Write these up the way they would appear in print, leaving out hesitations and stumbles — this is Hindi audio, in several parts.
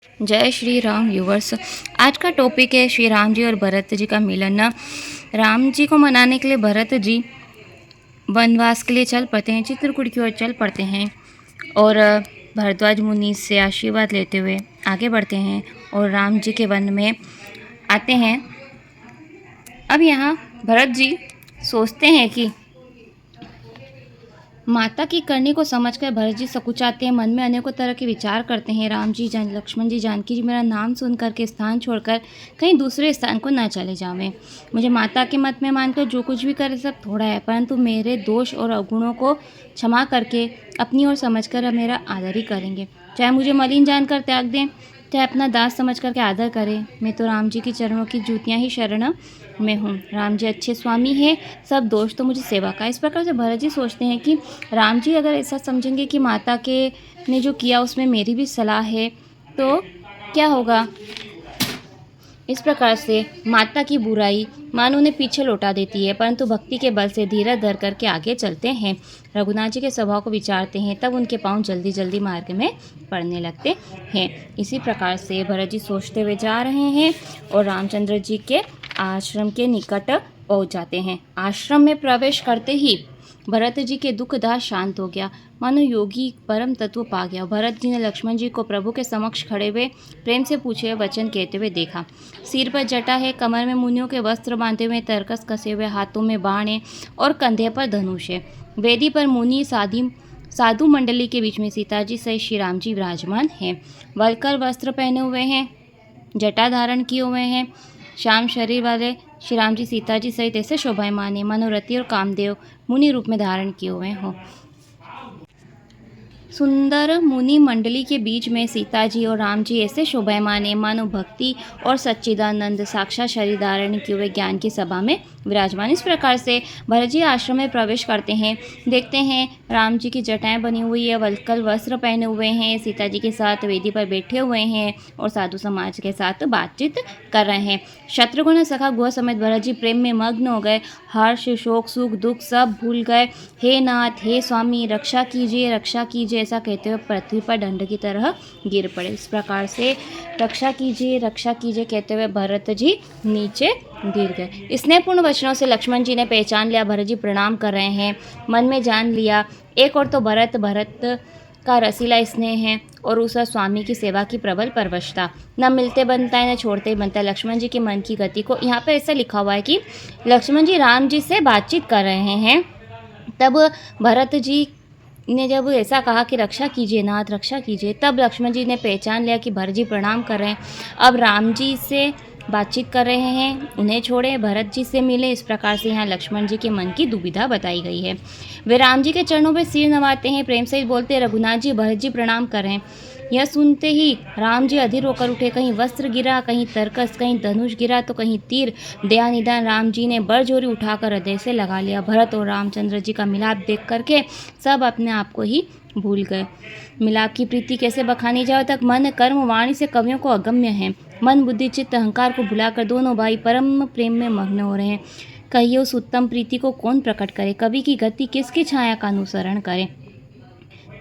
जय श्री राम व्यूवर्स। आज का टॉपिक है श्री राम जी और भरत जी का मिलन। राम जी को मनाने के लिए भरत जी वनवास के लिए चल पड़ते हैं, चित्रकूट की ओर चल पड़ते हैं और भरद्वाज मुनि से आशीर्वाद लेते हुए आगे बढ़ते हैं और राम जी के वन में आते हैं। अब यहाँ भरत जी सोचते हैं कि माता की करनी को समझकर भरत जी सकुचाते हैं, मन में अनेकों तरह के विचार करते हैं। राम जी लक्ष्मण जी जानकी जी मेरा नाम सुन करके स्थान छोड़कर कहीं दूसरे स्थान को ना चले जावें। मुझे माता के मत में मानकर जो कुछ भी करे सब थोड़ा है, परंतु मेरे दोष और अवगुणों को क्षमा करके अपनी ओर समझकर मेरा आदर ही करेंगे। चाहे मुझे मलिन जानकर त्याग दें, चाहे अपना दास समझ करके आदर करें, मैं तो राम जी के चरणों की जूतियाँ ही शरण में हूँ। राम जी अच्छे स्वामी हैं, सब दोष तो मुझे सेवा का। इस प्रकार से भरत जी सोचते हैं कि राम जी अगर ऐसा समझेंगे कि माता के ने जो किया उसमें मेरी भी सलाह है तो क्या होगा। इस प्रकार से माता की बुराई मान उन्हें पीछे लौटा देती है, परंतु भक्ति के बल से धीरज धर करके आगे चलते हैं। रघुनाथ जी के स्वभाव को विचारते हैं, तब उनके पांव जल्दी जल्दी मार्ग में पड़ने लगते हैं। इसी प्रकार से भरत जी सोचते हुए जा रहे हैं और रामचंद्र जी के आश्रम के निकट पहुंच जाते हैं। आश्रम में प्रवेश करते ही भरत जी के दुखदाह शांत हो गया, मानो योगी परम तत्व पा गया। भरत जी ने लक्ष्मण जी को प्रभु के समक्ष खड़े हुए प्रेम से पूछे हुए वचन कहते हुए देखा। सिर पर जटा है, कमर में मुनियों के वस्त्र बांधे हुए, तरकस कसे हुए, हाथों में बाण है और कंधे पर धनुष है। वेदी पर मुनि साधु मंडली के बीच में सीता जी सहित श्री राम जी विराजमान हैं। वलकर वस्त्र पहने हुए हैं, जटा धारण किए हुए हैं। श्याम शरीर वाले श्री राम जी सीता जी सहित ऐसे शोभायमान है, मनोरथी और कामदेव मुनि रूप में धारण किए हुए हों। सुंदर मुनि मंडली के बीच में सीता जी और राम जी ऐसे शोभायमान है, मानो भक्ति और सच्चिदानंद साक्षात शरीर धारण किए हुए ज्ञान की सभा में विराजमान। इस प्रकार से भरत जी आश्रम में प्रवेश करते हैं। देखते हैं राम जी की जटाएं बनी हुई है, वल्कल वस्त्र पहने हुए हैं, सीता जी के साथ वेदी पर बैठे हुए हैं और साधु समाज के साथ बातचीत कर रहे हैं। शत्रुघ्न सखा गुह समेत भरत जी प्रेम में मग्न हो गए। हर्ष शोक सुख दुख सब भूल गए। हे नाथ, हे स्वामी, रक्षा कीजिए, रक्षा कीजिए, ऐसा कहते हुए पृथ्वी पर दंड की तरह गिर पड़े। इस प्रकार से रक्षा कीजिए कहते हुए भरत जी नीचे गिर गए। स्नेहपूर्ण वचनों से लक्ष्मण जी ने पहचान लिया भरत जी प्रणाम कर रहे हैं। मन में जान लिया, एक और तो भरत का रसीला स्नेह है और उसका स्वामी की सेवा की प्रबल परवशता। न मिलते बनता है न छोड़ते बनता है। लक्ष्मण जी के मन की गति को यहाँ पर ऐसा लिखा हुआ है कि लक्ष्मण जी राम जी से बातचीत कर रहे हैं, तब भरत जी ने जब ऐसा कहा कि रक्षा कीजिए नाथ, रक्षा कीजिए, तब लक्ष्मण जी ने पहचान लिया कि भरत जी प्रणाम कर रहे हैं। अब राम जी से बातचीत कर रहे हैं, उन्हें छोड़े भरत जी से मिले। इस प्रकार से यहाँ लक्ष्मण जी के मन की दुविधा बताई गई है। वे राम जी के चरणों पर सिर नवाते हैं, प्रेम सहित बोलते हैं, रघुनाथ जी भरत जी प्रणाम कर रहे हैं। यह सुनते ही राम जी अधीर होकर उठे। कहीं वस्त्र गिरा, कहीं तरकस, कहीं धनुष गिरा तो कहीं तीर। दया निदान राम जी ने बड़जोरी उठाकर हृदय से लगा लिया। भरत और रामचंद्र जी का मिलाप देख करके सब अपने आप को ही भूल गए। मिलाप की प्रीति कैसे बखानी जाए तक मन कर्म वाणी से कवियों को अगम्य है। मन बुद्धि चित्त अहंकार को भुलाकर दोनों भाई परम प्रेम में मग्न हो रहे हैं। कहिए उस उत्तम प्रीति को कौन प्रकट करे, कवि की गति किसकी छाया का अनुसरण करे।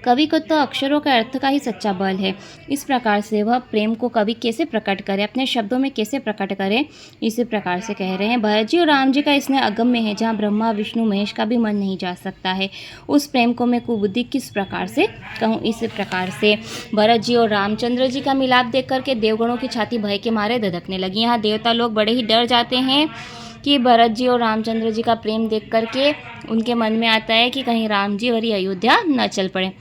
कवि को तो अक्षरों के अर्थ का ही सच्चा बल है। इस प्रकार से वह प्रेम को कवि कैसे प्रकट करे, अपने शब्दों में कैसे प्रकट करे। इसी प्रकार से कह रहे हैं भरत जी और राम जी का स्नेह अगम्य है, जहाँ ब्रह्मा विष्णु महेश का भी मन नहीं जा सकता है। उस प्रेम को मैं कुबुद्धि किस प्रकार से कहूँ। इस प्रकार से भरत जी और रामचंद्र जी का मिलाप देख करके देवगणों की छाती भय के मारे धधकने लगी। यहाँ देवता लोग बड़े ही डर जाते हैं कि भरत जी और रामचंद्र जी का प्रेम देख करके उनके मन में आता है कि कहीं राम जी वरी अयोध्या न चल पड़े।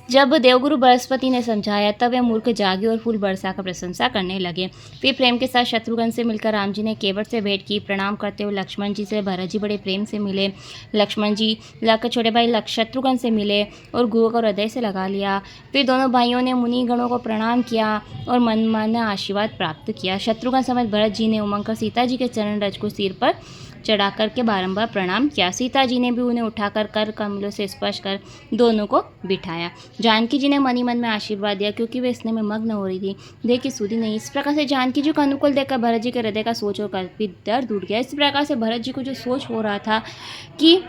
जब देवगुरु बृहस्पति ने समझाया तब वे मूर्ख जागे और फूल बरसा कर प्रशंसा करने लगे। फिर प्रेम के साथ शत्रुघ्न से मिलकर राम जी ने केवट से भेंट की। प्रणाम करते हुए लक्ष्मण जी से भरत जी बड़े प्रेम से मिले। लक्ष्मण जी छोटे भाई शत्रुघ्न से मिले और गुरु को हृदय से लगा लिया। फिर दोनों भाइयों ने मुनि गणों को प्रणाम किया और मनमाना आशीर्वाद प्राप्त किया। शत्रुघ्न समेत भरत जी ने उमंग कर सीता जी के चरण रज को सिर पर चढ़ा करके बारंबार प्रणाम किया। सीता जी ने भी उन्हें उठाकर कर कमलों से स्पर्श कर दोनों को बिठाया। जानकी जी ने मन ही मन में आशीर्वाद दिया, क्योंकि वे स्नेह में मग्न हो रही थी, देह की सुधि नहीं। इस प्रकार से जानकी जी को अनुकूल देखकर भरत जी के हृदय का सोच और कल्पित डर दूर गया। इस प्रकार से भरत जी को जो सोच हो रहा था कि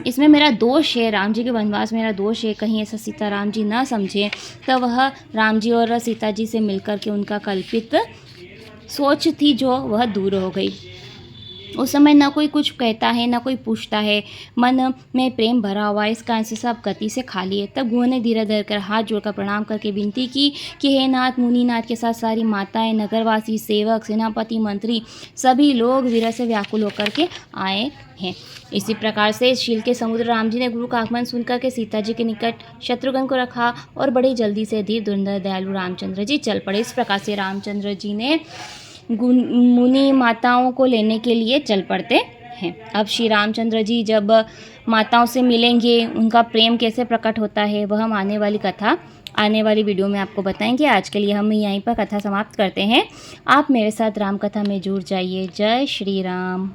इसमें मेरा दोष है, राम जी के वनवास में मेरा दोष है, कहीं ऐसा सीताराम जी ना समझें, तब वह राम जी और सीता जी से मिलकर के उनका कल्पित सोच थी जो वह दूर हो गई। उस समय ना कोई कुछ कहता है, ना कोई पूछता है, मन में प्रेम भरा हुआ है, इस कारण से सब गति से खाली है। तब गुह ने धीरे धरकर हाथ जोड़कर प्रणाम करके विनती की कि हे नाथ, मुनिनाथ के साथ सारी माताएं, नगरवासी, सेवक, सेनापति, मंत्री सभी लोग विरह से व्याकुल होकर के आए हैं। इसी प्रकार से शील के समुद्र राम जी ने गुरु का आगमन सुनकर के सीता जी के निकट शत्रुघ्न को रखा और बड़ी जल्दी से धीर धुरंधर दयालु रामचंद्र जी चल पड़े। इस प्रकार से रामचंद्र जी ने मुनि माताओं को लेने के लिए चल पड़ते हैं। अब श्री रामचंद्र जी जब माताओं से मिलेंगे, उनका प्रेम कैसे प्रकट होता है, वह हम आने वाली कथा, आने वाली वीडियो में आपको बताएंगे। आज के लिए हम यहीं पर कथा समाप्त करते हैं। आप मेरे साथ राम कथा में जुड़ जाइए। जय श्री राम।